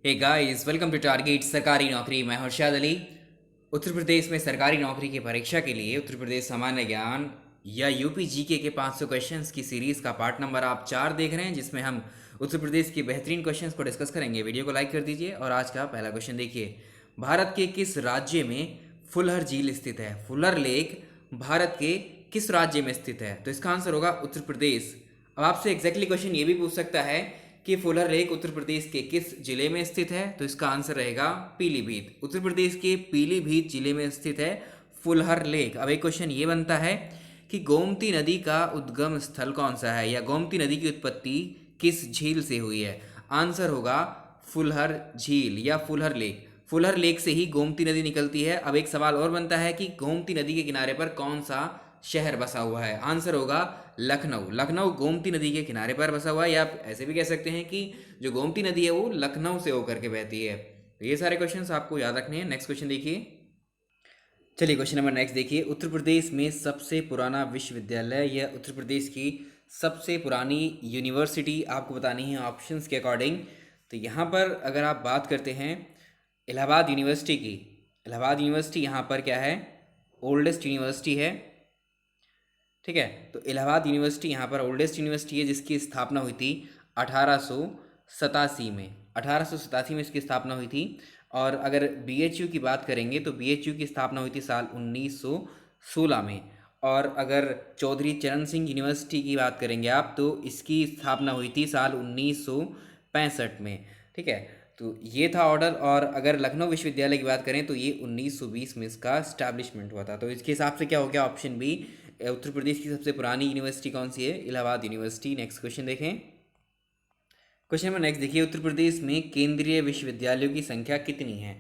Hey guys, welcome to target Sarkari Naukri. मैं हर्षाद अली। उत्तर प्रदेश में सरकारी नौकरी की परीक्षा के लिए उत्तर प्रदेश सामान्य ज्ञान या यूपी जीके के 500 क्वेश्चंस की सीरीज़ का पार्ट नंबर आप 4 देख रहे हैं, जिसमें हम उत्तर प्रदेश के बेहतरीन क्वेश्चंस को डिस्कस करेंगे। वीडियो को लाइक कर दीजिए और आज का पहला क्वेश्चन देखिए। भारत के किस राज्य में फुलर झील स्थित है? फुलर लेक भारत के किस राज्य में स्थित है? तो इसका आंसर होगा उत्तर प्रदेश। अब आपसे एग्जैक्टली क्वेश्चन ये भी पूछ सकता है कि फुलर लेक उत्तर प्रदेश के किस जिले में स्थित है? तो इसका आंसर रहेगा पीलीभीत। उत्तर प्रदेश के पीलीभीत जिले में स्थित है फुलहर लेक। अब एक क्वेश्चन ये बनता है कि गोमती नदी का उद्गम स्थल कौन सा है, या गोमती नदी की उत्पत्ति किस झील से हुई है? आंसर होगा फुलहर झील या फुलहर लेक। फुलहर लेक से ही गोमती नदी निकलती है। अब एक सवाल और बनता है कि गोमती नदी के किनारे पर कौन सा शहर बसा हुआ है? आंसर होगा लखनऊ। लखनऊ गोमती नदी के किनारे पर बसा हुआ है, या आप ऐसे भी कह सकते हैं कि जो गोमती नदी है वो लखनऊ से होकर के बहती है। तो ये सारे क्वेश्चंस आपको याद रखने हैं। नेक्स्ट क्वेश्चन देखिए। चलिए क्वेश्चन नंबर नेक्स्ट देखिए। उत्तर प्रदेश में सबसे पुराना विश्वविद्यालय या उत्तर प्रदेश की सबसे पुरानी यूनिवर्सिटी आपको बतानी है ऑप्शंस के अकॉर्डिंग। तो यहाँ पर अगर आप बात करते हैं इलाहाबाद यूनिवर्सिटी की, इलाहाबाद यूनिवर्सिटी यहाँ पर क्या है? ओल्डेस्ट यूनिवर्सिटी है। ठीक है, तो इलाहाबाद यूनिवर्सिटी यहाँ पर ओल्डेस्ट यूनिवर्सिटी है, जिसकी स्थापना हुई थी 1887 में। 1887 में इसकी स्थापना हुई थी। और अगर बीएचयू की बात करेंगे तो बीएचयू की स्थापना हुई थी साल 1916 में। और अगर चौधरी चरण सिंह यूनिवर्सिटी की बात करेंगे आप, तो इसकी स्थापना हुई थी साल 1965 में। ठीक है, तो ये था ऑर्डर। और अगर लखनऊ विश्वविद्यालय की बात करें तो ये 1920 में इसका स्टैब्लिशमेंट हुआ था। तो इसके हिसाब से क्या हो गया? ऑप्शन बी, उत्तर प्रदेश की सबसे पुरानी यूनिवर्सिटी कौन सी है? इलाहाबाद यूनिवर्सिटी। नेक्स्ट क्वेश्चन देखें। क्वेश्चन नंबर नेक्स्ट देखिए। उत्तर प्रदेश में केंद्रीय विश्वविद्यालयों की संख्या कितनी है?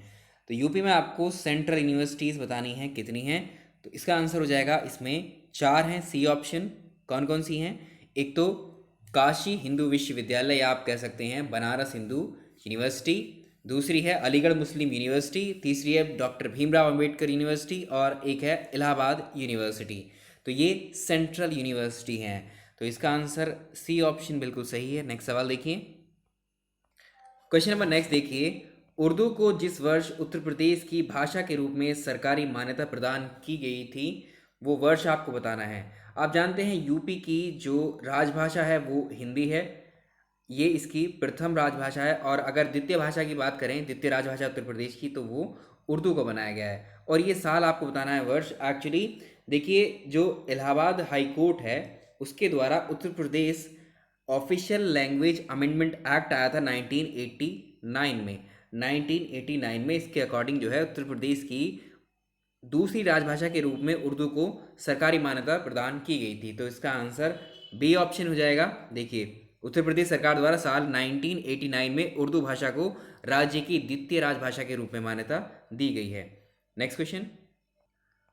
तो यूपी में आपको सेंट्रल यूनिवर्सिटीज़ बतानी है कितनी हैं। तो इसका आंसर हो जाएगा इसमें 4 हैं, सी ऑप्शन। कौन कौन सी हैं? एक तो काशी हिंदू विश्वविद्यालय, या आप कह सकते हैं बनारस हिंदू यूनिवर्सिटी। दूसरी है अलीगढ़ मुस्लिम यूनिवर्सिटी। तीसरी है डॉक्टर भीमराव अंबेडकर यूनिवर्सिटी। और एक है इलाहाबाद यूनिवर्सिटी। तो ये सेंट्रल यूनिवर्सिटी हैं। तो इसका आंसर सी ऑप्शन बिल्कुल सही है। नेक्स्ट सवाल देखिए। क्वेश्चन नंबर नेक्स्ट देखिए। उर्दू को जिस वर्ष उत्तर प्रदेश की भाषा के रूप में सरकारी मान्यता प्रदान की गई थी, वो वर्ष आपको बताना है। आप जानते हैं यूपी की जो राजभाषा है वो हिंदी है। ये इसकी प्रथम राजभाषा है। और अगर द्वितीय भाषा की बात करें, द्वितीय राजभाषा उत्तर प्रदेश की, तो वो उर्दू को बनाया गया है। और ये साल आपको बताना है, वर्ष। एक्चुअली देखिए, जो इलाहाबाद हाई कोर्ट है उसके द्वारा Uttar Pradesh official language amendment act आया था 1989 में। 1989 में इसके अकॉर्डिंग जो है उत्तर प्रदेश की दूसरी राजभाषा के रूप में उर्दू को सरकारी मान्यता प्रदान की गई थी। तो इसका आंसर बी ऑप्शन हो जाएगा। देखिए, उत्तर प्रदेश सरकार द्वारा साल 1989 में उर्दू भाषा को राज्य की द्वितीय राजभाषा के रूप में मान्यता दी गई है। Next question.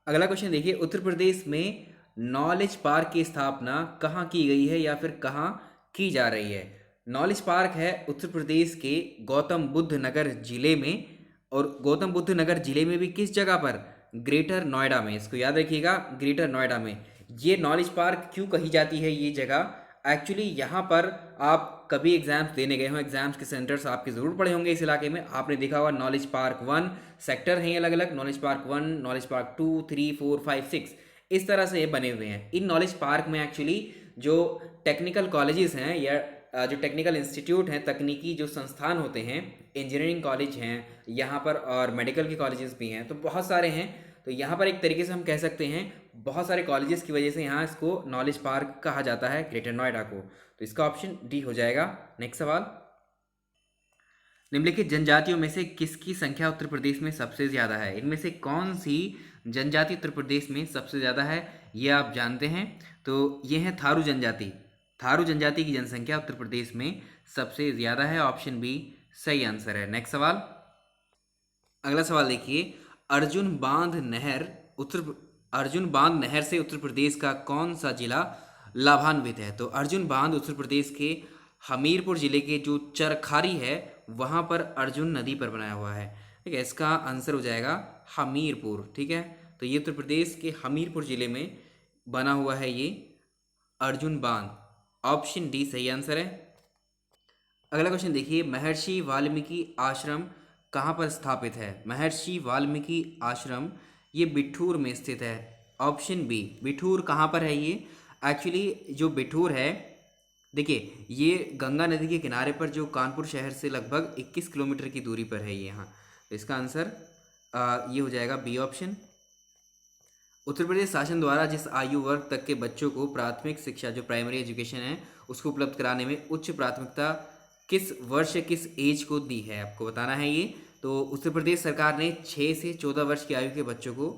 अगला क्वेश्चन देखिए। उत्तर प्रदेश में नॉलेज पार्क की स्थापना कहाँ की गई है, या फिर कहाँ की जा रही है? नॉलेज पार्क है उत्तर प्रदेश के गौतम बुद्ध नगर जिले में। और गौतम बुद्ध नगर जिले में भी किस जगह पर? ग्रेटर नोएडा में। इसको याद रखिएगा, ग्रेटर नोएडा में। ये नॉलेज पार्क क्यों कही जाती है ये जगह? एक्चुअली यहाँ पर आप कभी एग्जाम्स देने गए हो, एग्जाम्स के सेंटर्स आपके ज़रूर पड़े होंगे इस इलाके में। आपने देखा होगा नॉलेज पार्क 1 सेक्टर हैं अलग अलग, नॉलेज पार्क 1, नॉलेज पार्क 2, 3, 4, 5, 6, इस तरह से ये बने हुए हैं। इन नॉलेज पार्क में एक्चुअली जो टेक्निकल कॉलेजेस हैं, या जो टेक्निकल इंस्टीट्यूट हैं, तकनीकी जो संस्थान होते हैं, इंजीनियरिंग कॉलेज हैं यहाँ पर, और मेडिकल के कॉलेजेस भी हैं, तो बहुत सारे हैं। तो यहाँ पर एक तरीके से हम कह सकते हैं बहुत सारे कॉलेजेस की वजह से यहाँ इसको नॉलेज पार्क कहा जाता है, ग्रेटर नोएडा को। तो इसका ऑप्शन डी हो जाएगा। नेक्स्ट सवाल। निम्नलिखित जनजातियों में से किसकी संख्या उत्तर प्रदेश में सबसे ज़्यादा है? इनमें से कौन सी जनजाति उत्तर प्रदेश में सबसे ज़्यादा है, ये आप जानते हैं? तो ये है थारू जनजाति। थारू जनजाति की जनसंख्या उत्तर प्रदेश में सबसे ज़्यादा है। ऑप्शन बी सही आंसर है। नेक्स्ट सवाल। अगला सवाल देखिए। अर्जुन बांध नहर उत्तर अर्जुन बांध नहर से उत्तर प्रदेश का कौन सा जिला लाभान्वित है? तो अर्जुन बांध उत्तर प्रदेश के हमीरपुर जिले के जो चरखारी है वहाँ पर अर्जुन नदी पर बनाया हुआ है। ठीक है, इसका आंसर हो जाएगा हमीरपुर। ठीक है, तो ये उत्तर प्रदेश के हमीरपुर जिले में बना हुआ है ये अर्जुन बांध। ऑप्शन डी सही आंसर है। अगला क्वेश्चन देखिए, महर्षि वाल्मीकि आश्रम कहाँ पर स्थापित है? महर्षि वाल्मीकि आश्रम ये बिठूर में स्थित है। ऑप्शन बी, बिठूर कहाँ पर है ये? एक्चुअली जो बिठूर है, देखिए ये गंगा नदी के किनारे पर, जो कानपुर शहर से लगभग 21 किलोमीटर की दूरी पर है ये यहाँ। तो इसका आंसर ये हो जाएगा बी ऑप्शन। उत्तर प्रदेश शासन द्वारा जिस आयु वर्ग तक के बच्चों को प्राथमिक शिक्षा, जो प्राइमरी एजुकेशन है, उसको उपलब्ध कराने में उच्च प्राथमिकता किस वर्ष, किस एज को दी है, आपको बताना है ये। तो उत्तर प्रदेश सरकार ने 6 से 14 वर्ष की आयु के बच्चों को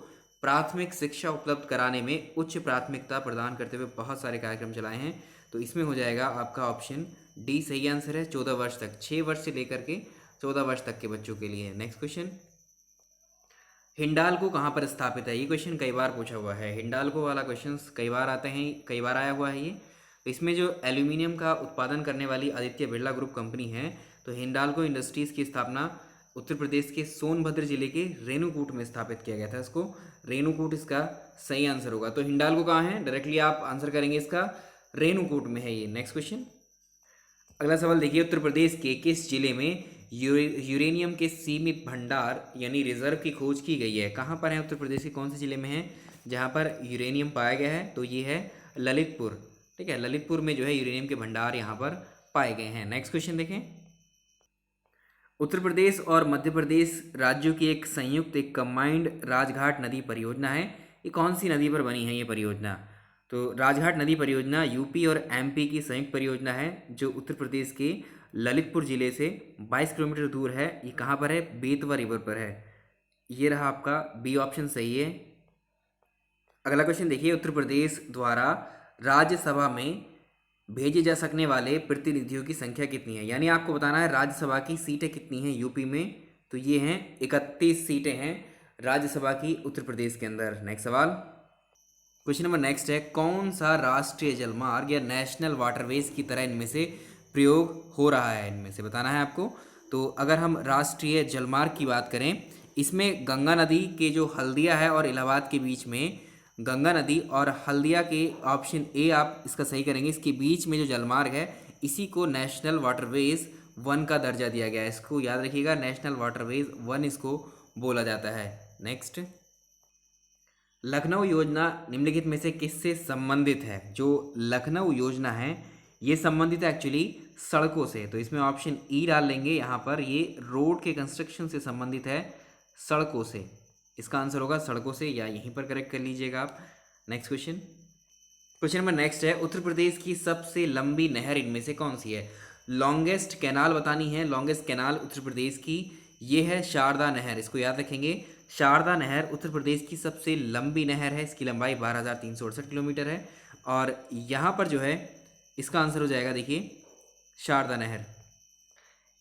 प्राथमिक शिक्षा उपलब्ध कराने में उच्च प्राथमिकता प्रदान करते हुए बहुत सारे कार्यक्रम चलाए हैं। तो इसमें हो जाएगा आपका ऑप्शन डी सही आंसर है। 14 वर्ष तक, 6 वर्ष से लेकर के 14 वर्ष तक के बच्चों के लिए। नेक्स्ट क्वेश्चन, हिंडाल्को कहाँ पर स्थापित है? ये क्वेश्चन कई बार पूछा हुआ है। हिंडाल्को वाला क्वेश्चन कई बार आते हैं, कई बार आया हुआ है ये। तो इसमें जो एल्यूमिनियम का उत्पादन करने वाली आदित्य बिरला ग्रुप कंपनी है, तो हिंडाल्को इंडस्ट्रीज़ की स्थापना उत्तर प्रदेश के सोनभद्र जिले के रेणुकूट में स्थापित किया गया था। इसको रेणुकूट इसका सही आंसर होगा। तो हिंडाल्को कहाँ है? डायरेक्टली आप आंसर करेंगे इसका, रेणुकूट में है ये। नेक्स्ट क्वेश्चन, अगला सवाल देखिए, उत्तर प्रदेश के किस जिले में यूरेनियम के सीमित भंडार यानी रिजर्व की खोज की गई है? कहाँ पर है? उत्तर प्रदेश के कौन से जिले में है जहाँ पर यूरेनियम पाया गया है? तो ये है ललितपुर। ठीक है, ललितपुर में जो है यूरेनियम के भंडार यहाँ पर पाए गए हैं। नेक्स्ट क्वेश्चन देखें, उत्तर प्रदेश और मध्य प्रदेश राज्यों की एक संयुक्त, एक कंबाइंड राजघाट नदी परियोजना है। ये कौन सी नदी पर बनी है ये परियोजना? तो राजघाट नदी परियोजना यूपी और एमपी की संयुक्त परियोजना है, जो उत्तर प्रदेश के ललितपुर जिले से 22 किलोमीटर दूर है। ये कहाँ पर है? बेतवा रिवर पर है। ये रहा आपका बी ऑप्शन सही है। अगला क्वेश्चन देखिए, उत्तर प्रदेश द्वारा राज्यसभा में भेजे जा सकने वाले प्रतिनिधियों की संख्या कितनी है? यानी आपको बताना है राज्यसभा की सीटें कितनी हैं यूपी में। तो ये हैं 31 सीटें हैं राज्यसभा की उत्तर प्रदेश के अंदर। नेक्स्ट सवाल, क्वेश्चन नंबर नेक्स्ट है, कौन सा राष्ट्रीय जलमार्ग या नेशनल वाटरवेज की तरह इनमें से प्रयोग हो रहा है? इनमें से बताना है आपको। तो अगर हम राष्ट्रीय जलमार्ग की बात करें, इसमें गंगा नदी के जो हल्दिया है और इलाहाबाद के बीच में, गंगा नदी और हल्दिया के, ऑप्शन ए आप इसका सही करेंगे, इसके बीच में जो जलमार्ग है इसी को नेशनल वाटरवेज 1 का दर्जा दिया गया है। इसको याद रखिएगा, नेशनल वाटरवेज 1 इसको बोला जाता है। नेक्स्ट, लखनऊ योजना निम्नलिखित में से किससे संबंधित है? जो लखनऊ योजना है ये संबंधित है एक्चुअली सड़कों से। तो इसमें ऑप्शन ई डाल लेंगे यहाँ पर, ये रोड के कंस्ट्रक्शन से संबंधित है, सड़कों से। इसका आंसर होगा सड़कों से, या यहीं पर करेक्ट कर लीजिएगा आप। Next question, question number next है, उत्तर प्रदेश की सबसे लंबी नहर इनमें से कौन सी है? लॉन्गेस्ट कैनाल बतानी है। लॉन्गेस्ट कैनाल उत्तर प्रदेश की ये है शारदा नहर, इसको याद रखेंगे। शारदा नहर उत्तर प्रदेश की सबसे लंबी नहर है, इसकी लंबाई 12,368 किलोमीटर है। और यहाँ पर जो है इसका आंसर हो जाएगा, देखिए शारदा नहर।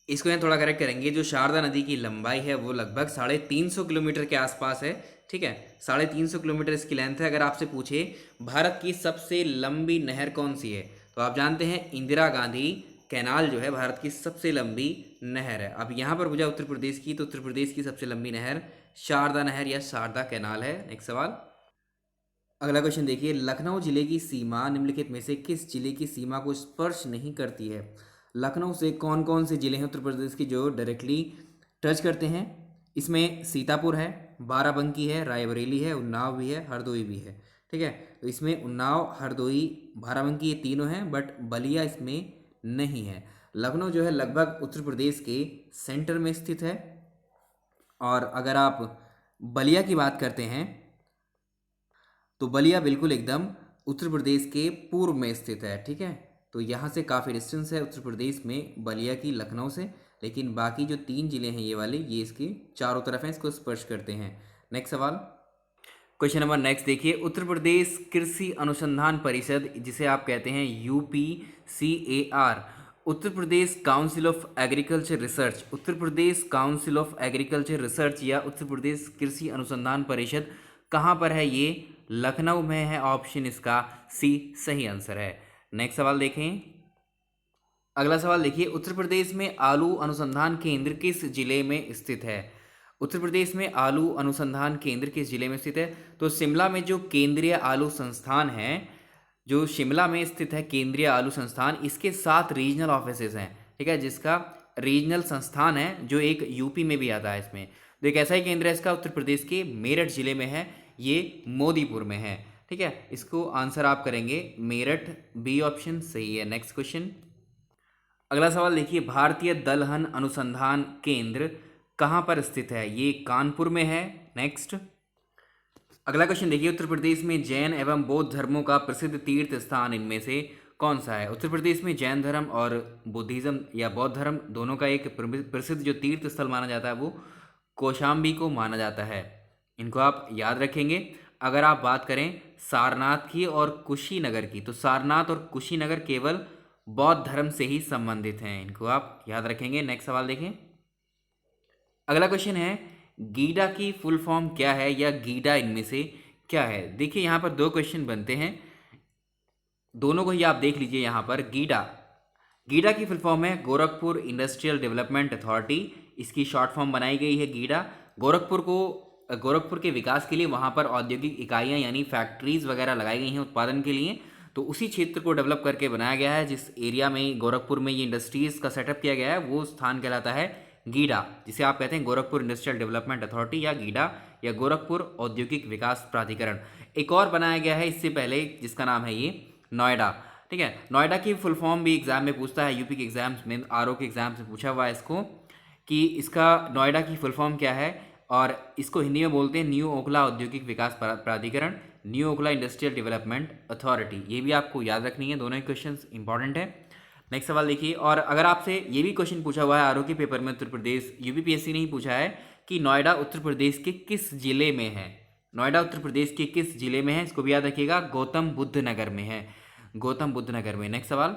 इसको यहाँ थोड़ा करेक्ट करेंगे, जो शारदा नदी की लंबाई है वो लगभग 350 किलोमीटर के आसपास है। ठीक है, 350 किलोमीटर इसकी लेंथ है। अगर आपसे पूछे भारत की सबसे लंबी नहर कौन सी है, तो आप जानते हैं इंदिरा गांधी कैनाल जो है भारत की सबसे लंबी नहर है। अब यहाँ पर पूछा उत्तर प्रदेश की, तो उत्तर प्रदेश की सबसे लंबी नहर शारदा नहर या शारदा कैनाल है। नेक्स्ट सवाल, अगला क्वेश्चन देखिए, लखनऊ जिले की सीमा निम्नलिखित में से किस जिले की सीमा को स्पर्श नहीं करती है? लखनऊ से कौन कौन से जिले हैं उत्तर प्रदेश की जो डायरेक्टली टच करते हैं? इसमें सीतापुर है, बाराबंकी है, रायबरेली है, उन्नाव भी है, हरदोई भी है। ठीक है, तो इसमें उन्नाव, हरदोई, बाराबंकी ये तीनों हैं, बट बलिया इसमें नहीं है। लखनऊ जो है लगभग उत्तर प्रदेश के सेंटर में स्थित है। और अगर आप बलिया की बात करते हैं तो बलिया बिल्कुल एकदम उत्तर प्रदेश के पूर्व में स्थित है। ठीक है, तो यहाँ से काफ़ी डिस्टेंस है उत्तर प्रदेश में बलिया की लखनऊ से, लेकिन बाकी जो 3 जिले हैं ये वाले, ये इसके चारों तरफ हैं, इसको स्पर्श करते हैं। नेक्स्ट सवाल, क्वेश्चन नंबर नेक्स्ट देखिए, उत्तर प्रदेश कृषि अनुसंधान परिषद जिसे आप कहते हैं UPCAR, Uttar Pradesh council of agriculture research, Uttar Pradesh council of agriculture research या उत्तर प्रदेश कृषि अनुसंधान परिषद कहाँ पर है? ये लखनऊ में है। ऑप्शन इसका सी सही आंसर है। नेक्स्ट सवाल देखें, अगला सवाल देखिए, उत्तर प्रदेश में आलू अनुसंधान केंद्र किस जिले में स्थित है? उत्तर प्रदेश में आलू अनुसंधान केंद्र किस जिले में स्थित है? तो शिमला में जो केंद्रीय आलू संस्थान है, जो शिमला में स्थित है केंद्रीय आलू संस्थान, इसके 7 रीजनल ऑफिसेज हैं। ठीक है, जिसका रीजनल संस्थान है जो एक यूपी में भी आता है इसमें। तो एक ऐसा ही केंद्र है इसका उत्तर प्रदेश के मेरठ जिले में है, ये मोदीपुर में है। ठीक है, इसको आंसर आप करेंगे मेरठ, बी ऑप्शन सही है। नेक्स्ट क्वेश्चन, अगला सवाल देखिए, भारतीय दलहन अनुसंधान केंद्र कहाँ पर स्थित है? ये कानपुर में है। नेक्स्ट, अगला क्वेश्चन देखिए, उत्तर प्रदेश में जैन एवं बौद्ध धर्मों का प्रसिद्ध तीर्थ स्थान इनमें से कौन सा है? उत्तर प्रदेश में जैन धर्म और बुद्धिज्म या बौद्ध धर्म दोनों का एक प्रसिद्ध जो तीर्थ स्थल माना जाता है वो कौशाम्बी को माना जाता है। इनको आप याद रखेंगे। अगर आप बात करें सारनाथ की और कुशीनगर की, तो सारनाथ और कुशीनगर केवल बौद्ध धर्म से ही संबंधित हैं, इनको आप याद रखेंगे। नेक्स्ट सवाल देखें, अगला क्वेश्चन है, गीडा की फुल फॉर्म क्या है या गीडा इनमें से क्या है? देखिए यहाँ पर दो क्वेश्चन बनते हैं, दोनों को ही आप देख लीजिए। यहाँ पर गीडा, गीडा की फुल फॉर्म है गोरखपुर इंडस्ट्रियल डेवलपमेंट अथॉरिटी, इसकी शॉर्ट फॉर्म बनाई गई है गीडा। गोरखपुर के विकास के लिए वहाँ पर औद्योगिक इकाइयाँ यानी फैक्ट्रीज वगैरह लगाई गई हैं उत्पादन के लिए, तो उसी क्षेत्र को डेवलप करके बनाया गया है। जिस एरिया में गोरखपुर में ये इंडस्ट्रीज़ का सेटअप किया गया है वो स्थान कहलाता है गीडा, जिसे आप कहते हैं गोरखपुर इंडस्ट्रियल डेवलपमेंट अथॉरिटी या गीडा या गोरखपुर औद्योगिक विकास प्राधिकरण। एक और बनाया गया है इससे पहले जिसका नाम है ये नोएडा। ठीक है, नोएडा की फुल फॉर्म भी एग्जाम में पूछता है, यूपी के एग्जाम्स में, आरओ के एग्जाम से पूछा हुआ है इसको कि इसका नोएडा की फुल फॉर्म क्या है, और इसको हिंदी में बोलते हैं न्यू ओखला औद्योगिक विकास प्राधिकरण, new Okhla industrial development authority. ये भी आपको याद रखनी है, दोनों ही क्वेश्चन इंपॉर्टेंट है। नेक्स्ट सवाल देखिए, और अगर आपसे ये भी क्वेश्चन पूछा हुआ है आरओ के पेपर में, उत्तर प्रदेश यूपीपीएससी ने ही पूछा है कि नोएडा उत्तर प्रदेश के किस जिले में है? नोएडा उत्तर प्रदेश के किस जिले में है, इसको भी याद रखिएगा, गौतम बुद्ध नगर में है, गौतम बुद्ध नगर में। नेक्स्ट सवाल,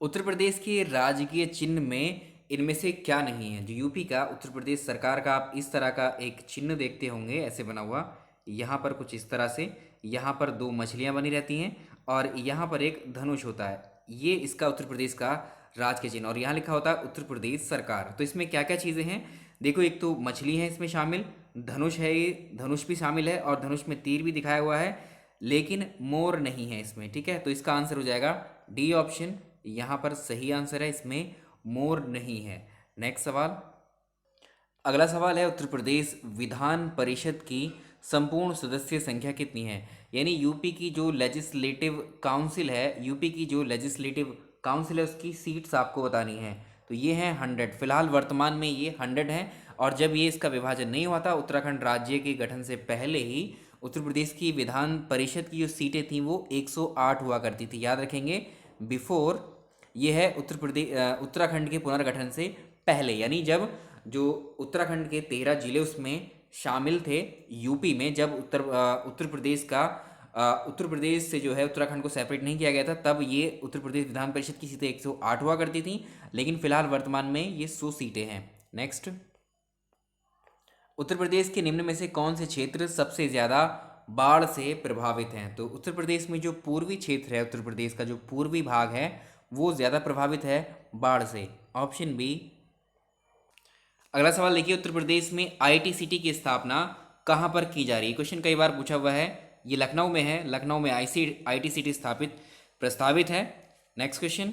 उत्तर प्रदेश के राजकीय चिन्ह में इनमें से क्या नहीं है? जो यूपी का, उत्तर प्रदेश सरकार का, आप इस तरह का एक चिन्ह देखते होंगे ऐसे बना हुआ, यहाँ पर कुछ इस तरह से, यहाँ पर दो मछलियाँ बनी रहती हैं और यहाँ पर एक धनुष होता है, ये इसका उत्तर प्रदेश का राजकीय चिन्ह, और यहाँ लिखा होता है उत्तर प्रदेश सरकार। तो इसमें क्या क्या चीज़ें हैं देखो, एक तो मछली है इसमें शामिल, धनुष है, ये धनुष भी शामिल है और धनुष में तीर भी दिखाया हुआ है, लेकिन मोर नहीं है इसमें। ठीक है, तो इसका आंसर हो जाएगा डी ऑप्शन, यहाँ पर सही आंसर है, इसमें मोर नहीं है। नेक्स्ट सवाल, अगला सवाल है, उत्तर प्रदेश विधान परिषद की संपूर्ण सदस्य संख्या कितनी है? यानी यूपी की जो लेजिस्लेटिव काउंसिल है, यूपी की जो लेजिस्लेटिव काउंसिल है उसकी सीट्स आपको बतानी है। तो ये है 100, फिलहाल वर्तमान में ये 100 है, और जब ये इसका विभाजन नहीं हुआ था उत्तराखंड राज्य के गठन से पहले ही, उत्तर प्रदेश की विधान परिषद की जो सीटें थी वो 108 हुआ करती थी, याद रखेंगे। बिफोर, ये है उत्तराखंड के पुनर्गठन से पहले, यानी जब जो उत्तराखंड के 13 जिले उसमें शामिल थे यूपी में, जब उत्तर प्रदेश से जो है उत्तराखंड को सेपरेट नहीं किया गया था, तब ये उत्तर प्रदेश विधान परिषद की सीटें 108 हुआ करती थी, लेकिन फिलहाल वर्तमान में ये 100 सीटें हैं। नेक्स्ट, उत्तर प्रदेश के निम्न में से कौन से क्षेत्र सबसे ज़्यादा बाढ़ से प्रभावित हैं? तो उत्तर प्रदेश में जो पूर्वी क्षेत्र है, उत्तर प्रदेश का जो पूर्वी भाग है वो ज़्यादा प्रभावित है बाढ़ से, ऑप्शन बी। अगला सवाल देखिए, उत्तर प्रदेश में आईटीसीटी की स्थापना कहाँ पर की जा रही है? क्वेश्चन कई बार पूछा हुआ है, ये लखनऊ में है, लखनऊ में आईटीसीटी प्रस्तावित है। नेक्स्ट क्वेश्चन,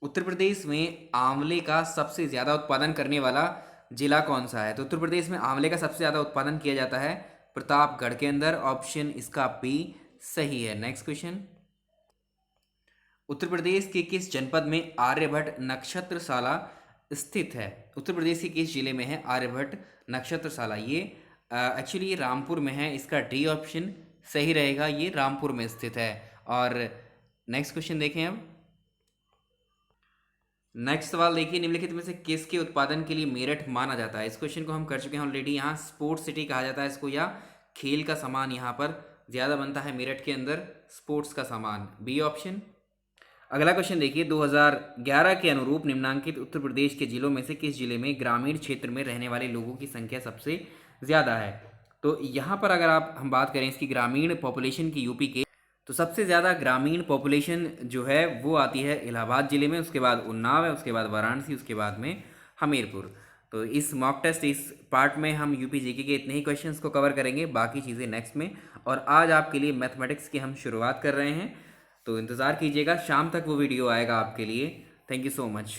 उत्तर प्रदेश में आंवले का सबसे ज़्यादा उत्पादन करने वाला जिला कौन सा है? तो उत्तर प्रदेश में आंवले का सबसे ज़्यादा उत्पादन किया जाता है प्रतापगढ़ के अंदर, ऑप्शन इसका बी सही है। नेक्स्ट क्वेश्चन, उत्तर प्रदेश के किस जनपद में आर्यभट्ट नक्षत्रशाला स्थित है? उत्तर प्रदेश के किस जिले में है आर्यभट्ट नक्षत्रशाला? ये एक्चुअली ये रामपुर में है, इसका डी ऑप्शन सही रहेगा, ये रामपुर में स्थित है। और नेक्स्ट क्वेश्चन देखें अब, नेक्स्ट सवाल देखिए, निम्नलिखित में से किसके उत्पादन के लिए मेरठ माना जाता है? इस क्वेश्चन को हम कर चुके हैं ऑलरेडी, यहाँ स्पोर्ट्स सिटी कहा जाता है इसको, या खेल का सामान यहाँ पर ज़्यादा बनता है मेरठ के अंदर, स्पोर्ट्स का सामान, बी ऑप्शन। अगला क्वेश्चन देखिए, 2011 के अनुरूप निम्नांकित उत्तर प्रदेश के जिलों में से किस जिले में ग्रामीण क्षेत्र में रहने वाले लोगों की संख्या सबसे ज़्यादा है? तो यहाँ पर अगर हम बात करें इसकी ग्रामीण पॉपुलेशन की यूपी के, तो सबसे ज़्यादा ग्रामीण पॉपुलेशन जो है वो आती है इलाहाबाद ज़िले में, उसके बाद उन्नाव है, उसके बाद वाराणसी, उसके बाद में हमीरपुर। तो इस मॉक टेस्ट इस पार्ट में हम यूपी जीके के इतने ही क्वेश्चंस को कवर करेंगे, बाकी चीज़ें नेक्स्ट में। और आज आपके लिए मैथमेटिक्स की हम शुरुआत कर रहे हैं। तो इंतज़ार कीजिएगा, शाम तक वो वीडियो आएगा आपके लिए। Thank you so much.